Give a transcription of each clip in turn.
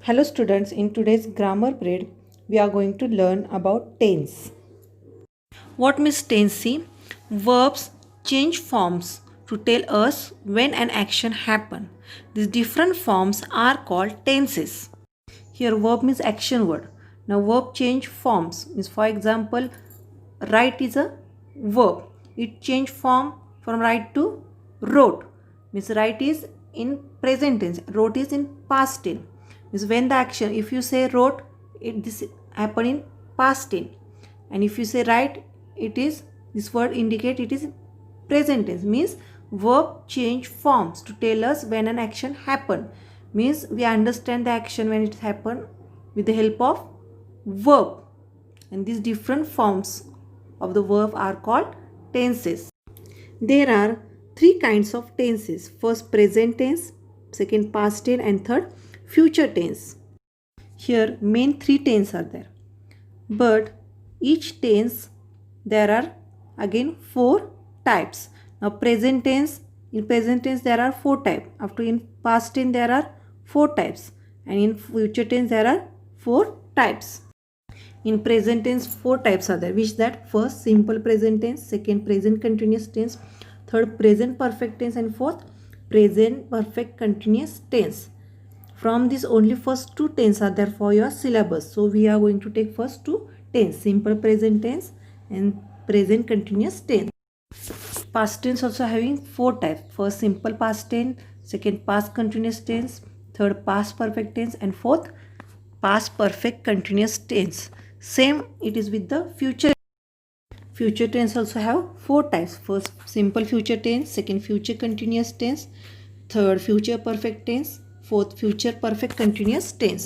Hello students, in today's grammar period, we are going to learn about tense. What means tense? See, verbs change forms to tell us when an action happened. These different forms are called tenses. Here verb means action word. Now verb change forms means, for example, write is a verb. It change form from write to wrote. Means write is in present tense, wrote is in past tense. Means when the action, if you say wrote, this happen in past tense, and if you say write, it is, this word indicate it is present tense. Means verb change forms to tell us when an action happened. Means we understand the action when it happened with the help of verb, and these different forms of the verb are called tenses. There are three kinds of tenses. First present tense, second past tense, and third future tense. Here main three tenses are there, but each tense there are again four types. Now present tense, in present tense there are four types. After in past tense there are four types, and in future tense there are four types. In present tense four types are there, which that first simple present tense, second present continuous tense, third present perfect tense, and fourth present perfect continuous tense. From this only first two tense are there for your syllabus. So we are going to take first two tense, simple present tense and present continuous tense. Past tense also having four types. First simple past tense, second past continuous tense, third past perfect tense, and fourth past perfect continuous tense. Same it is with the future. Future tense also have four types. First simple future tense, second future continuous tense, third future perfect tense, fourth future perfect continuous tense.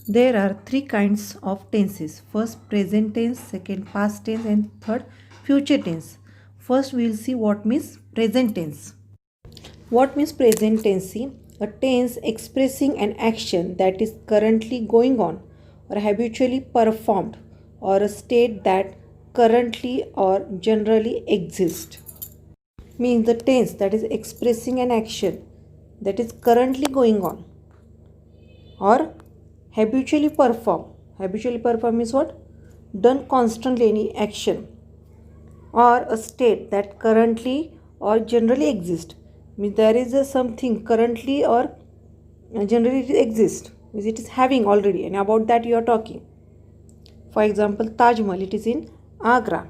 There are three kinds of tenses. First present tense, second past tense, and third future tense. First we will see what means present tense. What means present tense? See, a tense expressing an action that is currently going on or habitually performed, or a state that currently or generally exists. Means the tense that is expressing an action that is currently going on or habitually perform. Habitually perform is what? Done constantly, any action, or a state that currently or generally exists. Means there is a something currently or generally it exists, means it is having already, and about that you are talking. For example, Taj Mahal, it is in Agra.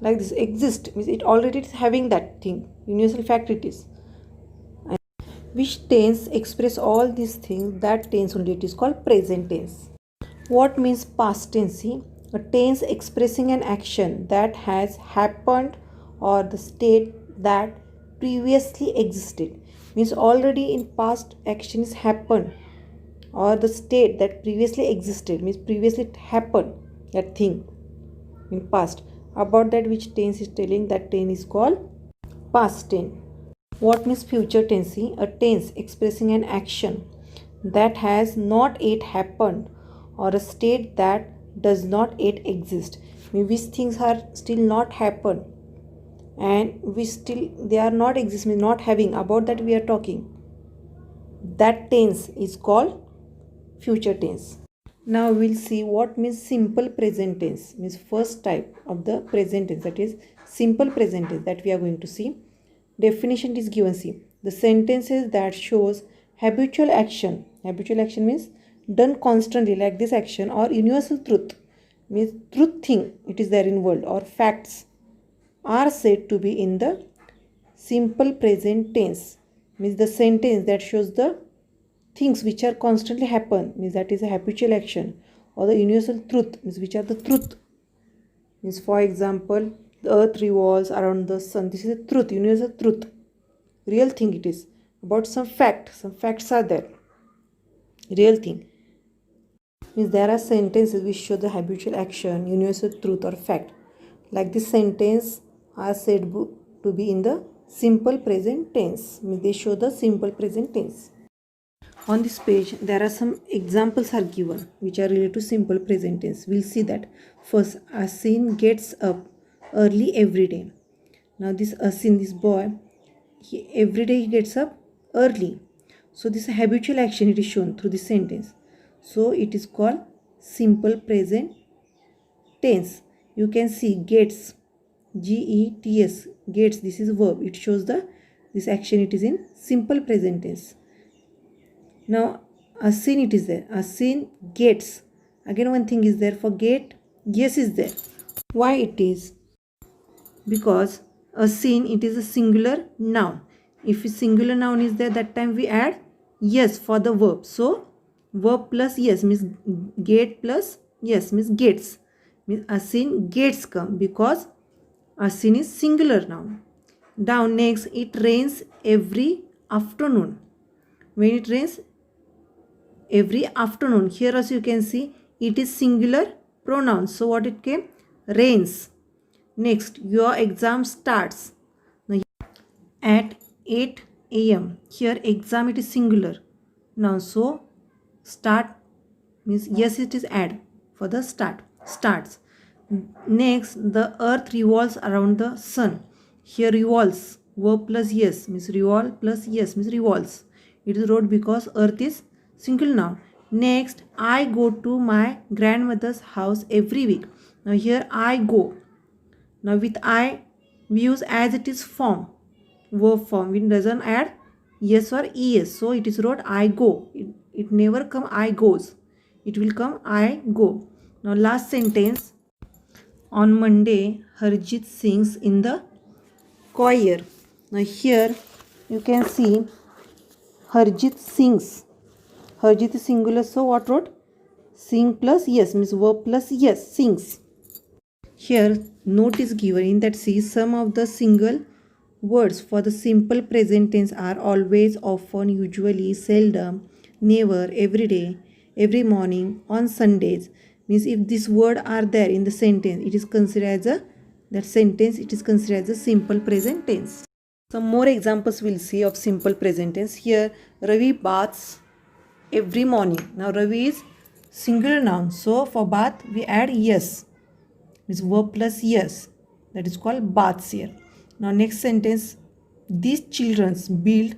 Like this, exist means it already is having that thing, universal fact it is. And which tense express all these things, that tense only it is called present tense. What means past tense? See, a tense expressing an action that has happened or the state that previously existed. Means already in past action is happened, or the state that previously existed, means previously it happened that thing in past. About that which tense is telling, that tense is called past tense. What means future tense? See, a tense expressing an action that has not yet happened or a state that does not yet exist. Means which things are still not happened and we still they are not exist, means not having, about that we are talking. That tense is called future tense. Now we'll see what means simple present tense. Means first type of the present tense, that is simple present tense, that we are going to see. Definition is given. See, the sentences that shows habitual action. Habitual action means done constantly, like this action, or universal truth, means truth thing it is there in world, or facts, are said to be in the simple present tense. Means the sentence that shows the things which are constantly happen, means that is a habitual action, or the universal truth, means which are the truth. Means for example, the earth revolves around the sun, this is a truth, universal truth, real thing it is. About some fact, some facts are there, real thing. Means there are sentences which show the habitual action, universal truth, or fact. Like this sentence are said to be in the simple present tense, means they show the simple present tense. On this page there are some examples are given which are related to simple present tense. We'll see that. First, Asin gets up early every day. Now this Asin, this boy, every day he gets up early. So this habitual action it is shown through this sentence. so it is called simple present tense. You can see gets, gets, gets, this is verb. It shows this action, it is in simple present tense. Now a sin, it is there. A sin gets. Again one thing is there for get, yes is there. Why it is? Because a sin, it is a singular noun. If a singular noun is there, that time we add yes for the verb. So verb plus yes means get plus yes means gets. Means a sin gets come because a sin is singular noun. Down next, it rains every afternoon. When it rains every afternoon, here also you can see it is singular pronoun. So what it came? Rains. Next, your exam starts. Now, at 8 a.m. Here exam, it is singular. Now so start means yes, it is add for the start. Starts. Next, the earth revolves around the sun. Here revolves, verb plus yes means revolve plus yes means revolves. It is wrote because earth is single noun. Next, I go to my grandmother's house every week. Now here I go. Now with I, we use as it is form, verb form. We doesn't add yes or es. So it is wrote I go. It never come I goes. It will come I go. Now last sentence. On Monday, Harjit sings in the choir. Now here you can see Harjit sings. Harjit is singular, so what wrote? Sing plus yes means verb plus yes, sings. Here note is given in that see some of the single words for the simple present tense are always, often, usually, seldom, never, every day, every morning, on Sundays. Means if this word are there in the sentence, it is considered as it is considered as a simple present tense. Some more examples we'll see of simple present tense. Here Ravi baths every morning. Now Ravi is singular noun, so for bath we add yes, means verb plus yes, that is called baths here. Now next sentence, these children build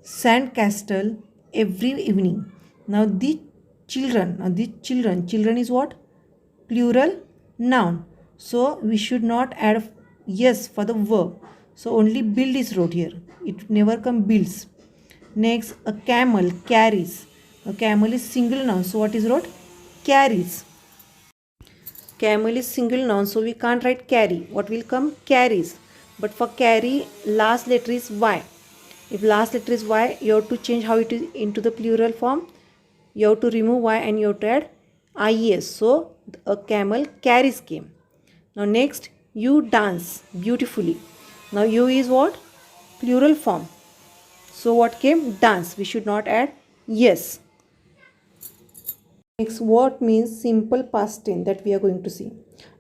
sand castle every evening. Now these children is what? Plural noun. So we should not add yes for the verb. So only build is wrote here. It never come builds. Next, a camel carries. A camel is single noun. So what is wrote? Carries. Camel is single noun, so we can't write carry. What will come? Carries. But for carry, last letter is Y. If last letter is Y, you have to change how it is into the plural form. You have to remove Y and you have to add IES. So a camel carries came. Now next, you dance beautifully. Now you is what? Plural form. So what came? Dance. We should not add yes. Next, what means simple past tense, that we are going to see.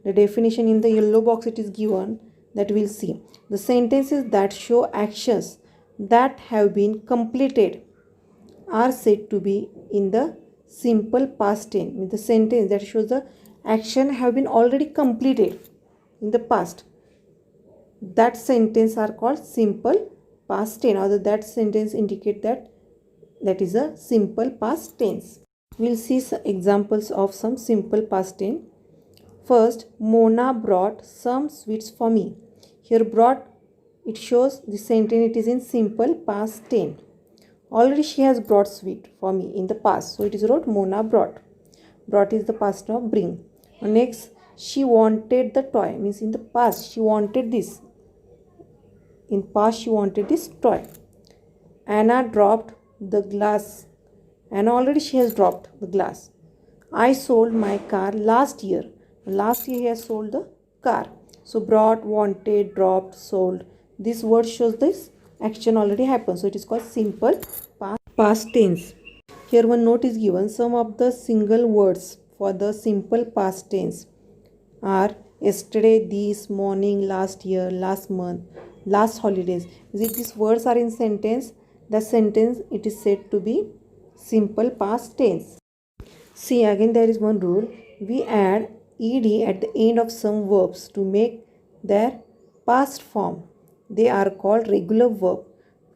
The definition in the yellow box it is given, that we'll see. The sentences that show actions that have been completed are said to be in the simple past tense. Means the sentence that shows the action have been already completed in the past. That sentence are called simple past tense, or that sentence indicate that is a simple past tense. We'll see some examples of some simple past tense. First, Mona brought some sweets for me. Here brought, it shows the sentence it is in simple past tense. Already she has brought sweet for me in the past. So it is wrote Mona brought. Brought is the past of bring. Next, she wanted the toy. Means in the past she wanted this. In past she wanted this toy. Anna dropped the glass. And already she has dropped the glass. I sold my car last year. Last year he has sold the car. So brought, wanted, dropped, sold. This word shows this action already happened. So it is called simple past tense. Here one note is given. Some of the single words for the simple past tense are yesterday, this morning, last year, last month, last holidays. If these words are in sentence, the sentence it is said to be simple past tense. See, again there is one rule. We add ed at the end of some verbs to make their past form. They are called regular verb.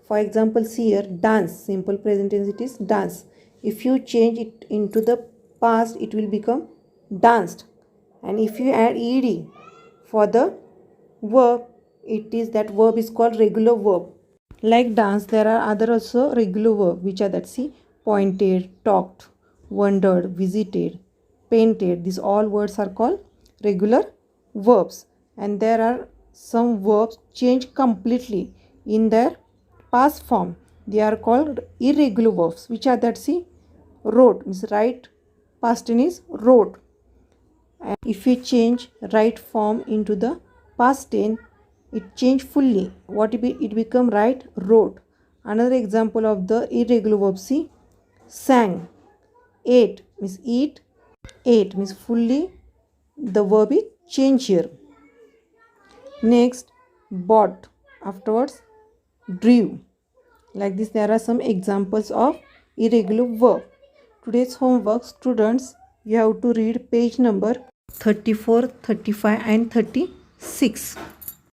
For example, see here, dance. Simple present tense it is dance. If you change it into the past, it will become danced. And if you add ed for the verb, that verb is called regular verb. Like dance, there are other also regular verb, which are that, see, pointed, talked, wondered, visited, painted. These all words are called regular verbs. And there are some verbs change completely in their past form. They are called irregular verbs, which are that, see, wrote means right, past tense is wrote. And if we change right form into the past tense, it change fully. What it become right, wrote. Another example of the irregular verb, see, sang. Ate means eat. Ate means fully the verb is change here. Next, bought. Afterwards, drew. Like this, there are some examples of irregular verb. Today's homework, students, you have to read page number 34, 35 and 36.